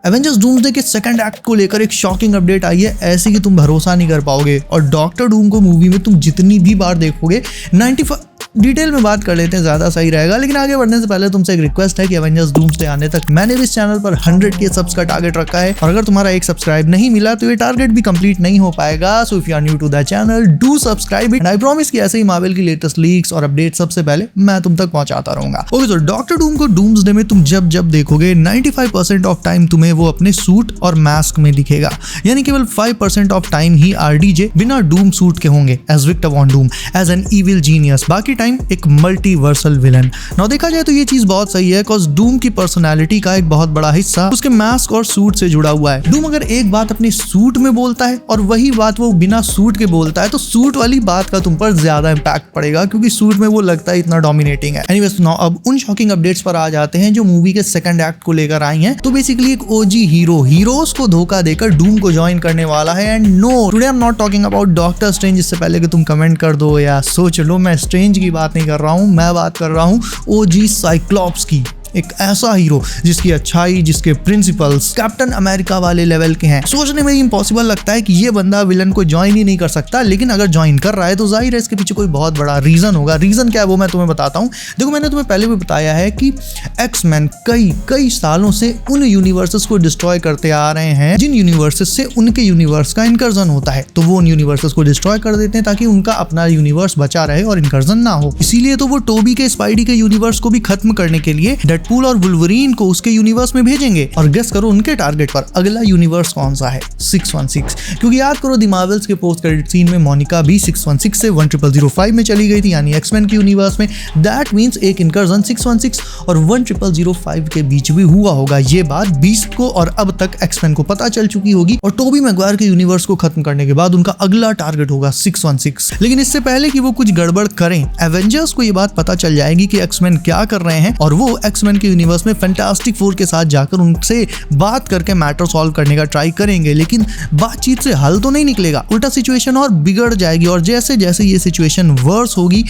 Avengers doomsday के second act को लेकर एक शॉकिंग अपडेट आई है, ऐसी कि तुम भरोसा नहीं कर पाओगे। और डॉक्टर डूम को मूवी में तुम जितनी भी बार देखोगे 95 डिटेल में बात कर लेते हैं, ज्यादा सही रहेगा। लेकिन आगे बढ़ने से पहले तुमसे एक रिक्वेस्ट है कि एवेंजर्स डूम्सडे आने तक मैंने भी इस चैनल पर 100K सब्स का टारगेट रखा है, और अगर तुम्हारा एक सब्सक्राइब नहीं मिला तो ये टारगेट भी कंप्लीट नहीं हो पाएगा। So if you are new to the channel do subscribe it, and I promise कि ऐसे ही मार्वल की लेटेस्ट लीक्स और अपडेट सबसे पहले मैं तुम तक पहुंचाता रहूंगा। ओके, तो डॉक्टर डूम को डूम्सडे में तुम जब जब देखोगे 95% ऑफ टाइम तुम्हें वो अपने सूट और मास्क में दिखेगा, यानी केवल 5% ऑफ टाइम ही आरडीजे बिना डूम सूट के होंगे as Victor Von Doom, as an evil genius. बाकी टाइम एक मल्टीवर्सल विलन। ना देखा जाए तो ये चीज बहुत सही है, बिकॉज डूम की पर्सनालिटी का एक बहुत बड़ा हिस्सा उसके मास्क और सूट से जुड़ा हुआ है। डूम अगर एक बात अपने सूट में बोलता है और वही बात वो बिना सूट के बोलता है, तो सूट वाली बात का तुम पर ज्यादा इंपैक्ट पड़ेगा, क्योंकि सूट में वो लगता है इतना डोमिनेटिंग है। एनीवेज, नाउ अब उन शॉकिंग अपडेट्स पर आ जाते हैं जो मूवी के सेकंड एक्ट को लेकर आई हैं। तो बेसिकली एक ओजी हीरोज को धोखा देकर डूम को ज्वाइन करने वाला है। And no, today I am not talking about Doctor Strange. इससे पहले कि तुम कमेंट कर दो या सोच लो, मैं स्ट्रेंज की बात नहीं कर रहा हूं, मैं बात कर रहा हूं ओजी साइक्लॉप्स की। एक ऐसा हीरो जिसकी अच्छाई, जिसके प्रिंसिपल्स कैप्टन अमेरिका वाले लेवल के हैं। सोचने में इम्पॉसिबल लगता है कि ये बंदा विलन को ज्वाइन ही नहीं कर सकता, लेकिन अगर ज्वाइन कर रहा है तो जाहिर है इसके पीछे कोई बहुत बड़ा रीजन होगा। रीजन क्या है वो मैं तुम्हें बताता हूँ। देखो, मैंने तुम्हें पहले भी बताया है कि एक्समैन कई सालों से उन यूनिवर्सेस को डिस्ट्रॉय करते आ रहे हैं जिन यूनिवर्सेस से उनके यूनिवर्स का इनकर्जन होता है। तो वो उन यूनिवर्सेस को डिस्ट्रॉय कर देते हैं ताकि उनका अपना यूनिवर्स बचा रहे और इनकर्जन ना हो। इसीलिए तो वो टोबी के स्पाइडी के यूनिवर्स को भी खत्म करने के लिए डेडपूल और वुल्वरीन को उसके यूनिवर्स में भेजेंगे। और गेस करो उनके टारगेट पर अगला यूनिवर्स कौन सा है? 616। क्योंकि याद करो, द मार्वल्स के पोस्ट क्रेडिट सीन में मोनिका भी 616 से 10005 में चली गई थी, यानी एक्समैन के यूनिवर्स में। दैट मींस एक इनकर्जन 616 और 10005 के बीच भी हुआ होगा। ये बात बीस्ट को और अब तक एक्समैन को पता चल चुकी होगी, और टोबी मैगवायर के यूनिवर्स को खत्म करने के बाद उनका अगला टारगेट होगा 616। लेकिन इससे पहले कि वो कुछ गड़बड़ करें, एवेंजर्स को ये बात पता चल जाएगी कि एक्समैन क्या कर रहे हैं, और वो एक्समैन के यूनिवर्स में फैंटास्टिक फोर के साथ जाकर उनसे बात करके मैटर सॉल्व करने का ट्राई करेंगे। लेकिन बातचीत से हल तो नहीं निकलेगा, उल्टा सिचुएशन और बिगड़ जाएगी। और जैसे जैसे ये सिचुएशन वर्स होगी,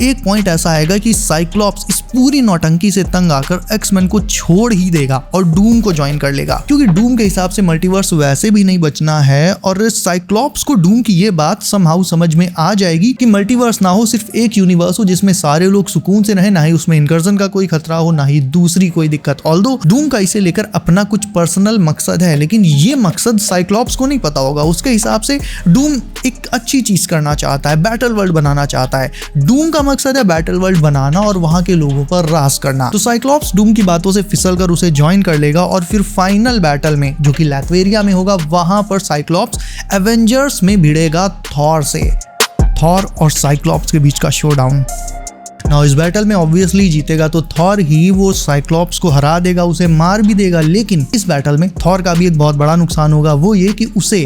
एक पॉइंट ऐसा आएगा कि साइक्लॉप्स इस पूरी नौटंकी से तंग आकर एक्समैन को छोड़ ही देगा और डूम को ज्वाइन कर लेगा, क्योंकि डूम के हिसाब से मल्टीवर्स वैसे भी नहीं बचना है। और साइक्लॉप्स को डूम की ये बात समहाउ समझ में आ जाएगी कि मल्टीवर्स ना हो, सिर्फ एक यूनिवर्स हो जिसमें सारे लोग सुकून से रहे, ना ही उसमें इनकर्जन का कोई खतरा हो, ना ही दूसरी कोई दिक्कत। ऑल्दो डूम का इसे लेकर अपना कुछ पर्सनल मकसद है, लेकिन ये मकसद साइक्लॉप्स को नहीं पता होगा। उसके हिसाब से डूम एक अच्छी चीज करना चाहता है, बैटल वर्ल्ड बनाना चाहता है। डूम का मकसद है बैटल वर्ल्ड बनाना और वहां के लोगों पर राज करना। तो साइक्लॉप्स डूम की बातों से फिसल कर उसे ज्वाइन कर लेगा, और फिर फाइनल बैटल में, जो कि लैटवेरिया में होगा, वहां पर साइक्लॉप्स एवेंजर्स में भिड़ेगा थॉर से। थॉर और साइक्लॉप्स के बीच का शोडाउन। नाउ इस बैटल में ऑब्वियसली जीतेगा तो थॉर ही वो साइक्लॉप्स को हरा देगा, उसे मार भी देगा। लेकिन इस बैटल में थॉर का भी एक बहुत बड़ा नुकसान होगा, वो ये कि उसे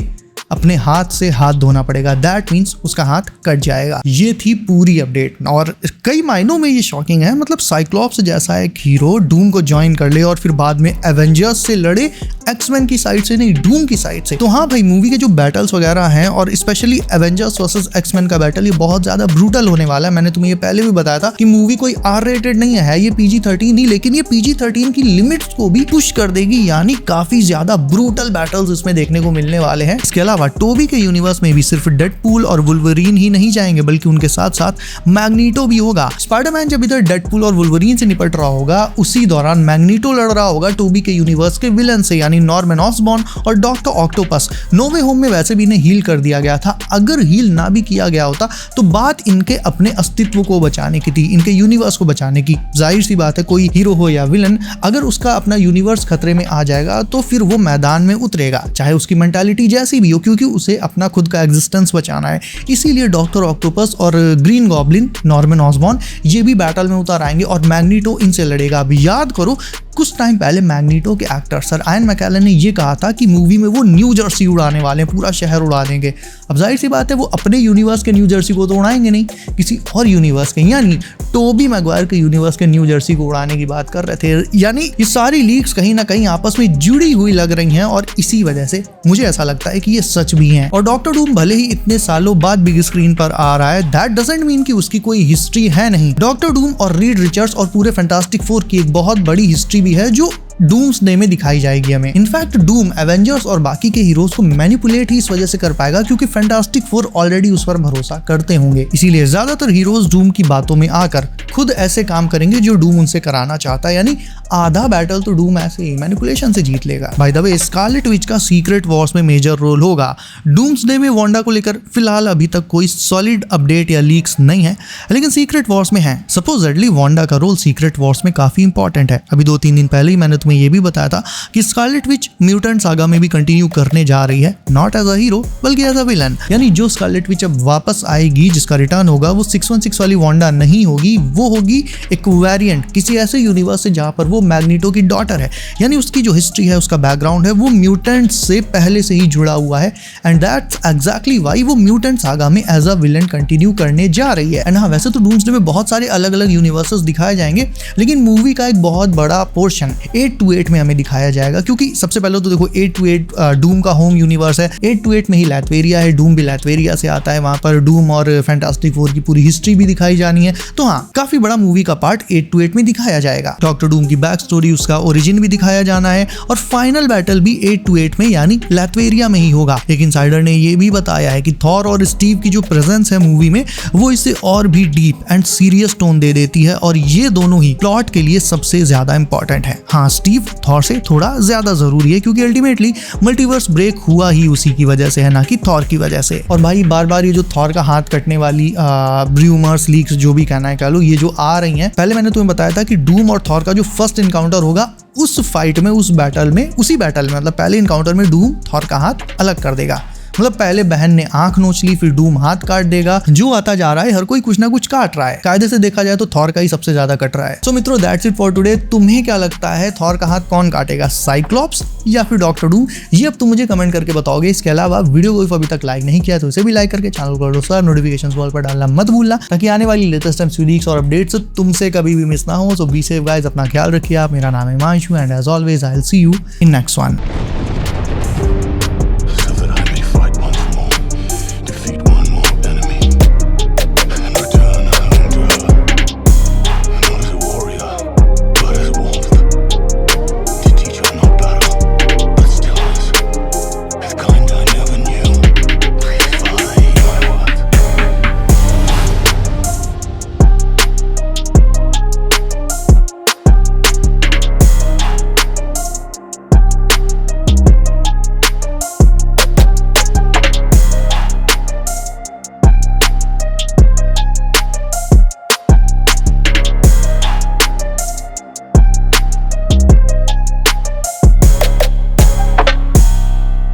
अपने हाथ से हाथ धोना पड़ेगा। दैट मीन्स उसका हाथ कट जाएगा। ये थी पूरी अपडेट, और कई मायनों में ये शॉकिंग है। मतलब साइक्लॉप्स जैसा एक हीरो डूम को ज्वाइन कर ले और फिर बाद में एवेंजर्स से लड़े, एक्समैन की साइड से नहीं, डूम की साइड से। तो हाँ भाई, मूवी के जो बैटल्स वगैरह हैं, और स्पेशली एवेंजर्स वर्सेस एक्समैन का बैटल, ये बहुत ज्यादा ब्रूटल होने वाला है। मैंने तुम्हें ये पहले भी बताया था कि मूवी कोई आर रेटेड नहीं है, ये PG-13 ही, लेकिन ये PG-13 की लिमिट्स को भी पुश कर देगी, यानी काफी ज्यादा ब्रूटल बैटल्स इसमें देखने को मिलने वाले हैं। इसके अलावा टोबी के यूनिवर्स में भी सिर्फ डेडपूल और वुल्वरीन ही नहीं जाएंगे, बल्कि उनके साथ साथ मैग्नीटो भी होगा। स्पाइडरमैन जब इधर डेडपूल और वुल्वरीन से निपट रहा होगा, उसी दौरान मैग्नीटो लड़ रहा होगा टोबी के यूनिवर्स के विलन से, यानी नॉर्मन ऑसबॉर्न और डॉक्टर ऑक्टोपस। नो वे होम में वैसे भी इन्हें हील कर दिया गया था। अगर हील ना भी किया गया होता तो बात इनके अपने अस्तित्व को बचाने की थी, इनके यूनिवर्स को बचाने की। जाहिर सी बात है, कोई हीरो हो या विलन, अगर उसका अपना यूनिवर्स खतरे में आ जाएगा तो फिर वो मैदान में उतरेगा, चाहे उसकी मेंटालिटी जैसी भी हो, क्योंकि उसे अपना खुद का एग्जिस्टेंस बचाना है। इसीलिए डॉक्टर ऑक्टोपस और ग्रीन गॉब्लिन, नॉर्मन ऑसबॉर्न, ये भी बैटल में उतर आएंगे और मैग्नीटो इनसे लड़ेगा। अब याद करो, कुछ टाइम पहले मैग्नीटो के एक्टर सर आयन मैकेलन ने ये कहा था कि मूवी में वो न्यू जर्सी उड़ाने वाले हैं, पूरा शहर उड़ा देंगे। अब जाहिर सी बात है, वो अपने यूनिवर्स के न्यू जर्सी को तो उड़ाएंगे नहीं, किसी और यूनिवर्स के, यानी टोबी मैगवायर के यूनिवर्स के न्यू जर्सी को उड़ाने की बात कर रहे थे। यानी ये सारी लीक्स कहीं ना कहीं आपस में जुड़ी हुई लग रही हैं, और इसी वजह से मुझे ऐसा लगता है कि ये सच भी है। और डॉक्टर डूम भले ही इतने सालों बाद बिग स्क्रीन पर आ रहा है, दैट डजंट मीन कि उसकी कोई हिस्ट्री है नहीं। डॉक्टर डूम और रीड रिचर्ड्स और पूरे फैंटास्टिक फोर की एक बहुत बड़ी हिस्ट्री भी है, जो डूम्सडे में दिखाई जाएगी हमें। इनफैक्ट डूम एवेंजर्स और बाकी के हीरोज को मैनिपुलेट ही इस वजह से कर पाएगा क्योंकि फैंटास्टिक फोर ऑलरेडी उस पर भरोसा करते होंगे। इसीलिए ज्यादातर हीरोज डूम की बातों में आकर खुद ऐसे काम करेंगे जो डूम उनसे कराना चाहता है, यानी आधा बैटल तो डूम ऐसे ही मैनिपुलेशन से जीत लेगा। By the way Scarlet Witch का सीक्रेट वॉर्स में मेजर रोल होगा। डूम्सडे में वांडा को लेकर फिलहाल अभी तक कोई सॉलिड अपडेट या लीक्स नहीं है, लेकिन सीक्रेट वॉर्स में है। सपोजेडली वांडा का रोल सीक्रेट वॉर्स में काफी इंपॉर्टेंट है। अभी 2-3 दिन पहले ही मैंने तुम्हें ये भी बताया था कि स्कारलेट विच म्यूटेंट सागा में भी कंटिन्यू करने जा रही है, नॉट एज अ हीरो बल्कि एज अ विलन। यानी जो स्कारलेट विच अब वापस आएगी, जिसका रिटर्न होगा, वो 616 वाली वांडा नहीं होगी, वो होगी एक वेरिएंट किसी ऐसे यूनिवर्स से जहां पर वो मैग्नीटो की डॉटर है। यानी उसकी जो हिस्ट्री है, उसका बैकग्राउंड है, वो म्यूटेंट से पहले से ही जुड़ा हुआ है एंड दैट्स एग्जैक्टली व्हाई वो म्यूटेंट सागा में एज अ विलन कंटिन्यू करने जा रही है। एंड हाँ, वैसे तो डूम्सडे में बहुत सारे अलग अलग यूनिवर्सेस दिखाए जाएंगे, लेकिन मूवी का एक बहुत बड़ा पोर्शन 828 में हमें दिखाया जाएगा। क्योंकि सबसे पहले तो देखो 828 डूम का होम यूनिवर्स है। 828 में ही लैथवेरिया है, डूम भी लैथवेरिया से आता है। वहां पर डूम और फैंटास्टिक फोर की पूरी हिस्ट्री भी दिखाई जानी है। तो हाँ, काफी बड़ा मूवी का पार्ट 828 में दिखाया जाएगा। डॉक्टर डूम की बैक स्टोरी, उसका ओरिजिन भी दिखाया जाना है और फाइनल बैटल भी 828 में यानी लैथवेरिया में ही होगा। एक इनसाइडर ने ये भी बताया है कि थॉर और स्टीव की जो प्रेजेंस है मूवी में, वो इसे और भी डीप एंड सीरियस टोन दे देती है और ये दोनों ही प्लॉट के लिए सबसे ज्यादा इंपॉर्टेंट है। हाँ, स्टीव थॉर से थोड़ा ज्यादा जरूरी है क्योंकि अल्टीमेटली मल्टीवर्स ब्रेक हुआ ही उसी की वजह से है, ना कि थॉर की वजह से। और भाई बार बार ये जो थॉर का हाथ कटने वाली रूमर्स, लीक्स, जो भी कहना है कह लो, ये जो आ रही हैं, पहले मैंने तुम्हें बताया था कि डूम और थॉर का जो फर्स्ट इनकाउंटर होगा, उस फाइट में, उस बैटल में, उसी बैटल में, मतलब पहले इनकाउंटर में डूम थॉर का हाथ अलग कर देगा। मतलब पहले बहन ने आंख नोच ली, फिर डूम हाथ काट देगा। जो आता जा रहा है हर कोई कुछ ना कुछ काट रहा है। कायदे से देखा जाए तो थॉर का ही सबसे ज्यादा कट रहा है। सो मित्रों, दैट्स इट फॉर टुडे। तुम्हें क्या लगता है थॉर का हाथ कौन काटेगा, साइक्लॉप्स या फिर डॉक्टर डूम? ये अब तुम मुझे कमेंट करके बताओगे। इसके अलावा वीडियो को अभी तक लाइक नहीं किया तो इसे भी लाइक करके चैनल को दो सर, नोटिफिकेशन बॉल पर डालना मत भूलना ताकि आने वाली लेटेस्ट वीडियोस और अपडेट्स तुमसे कभी भी मिस ना हो। सो बी सेफ गाइस, अपना ख्याल रखिए आप। मेरा नाम है Himanshu and as always I will see you in next one.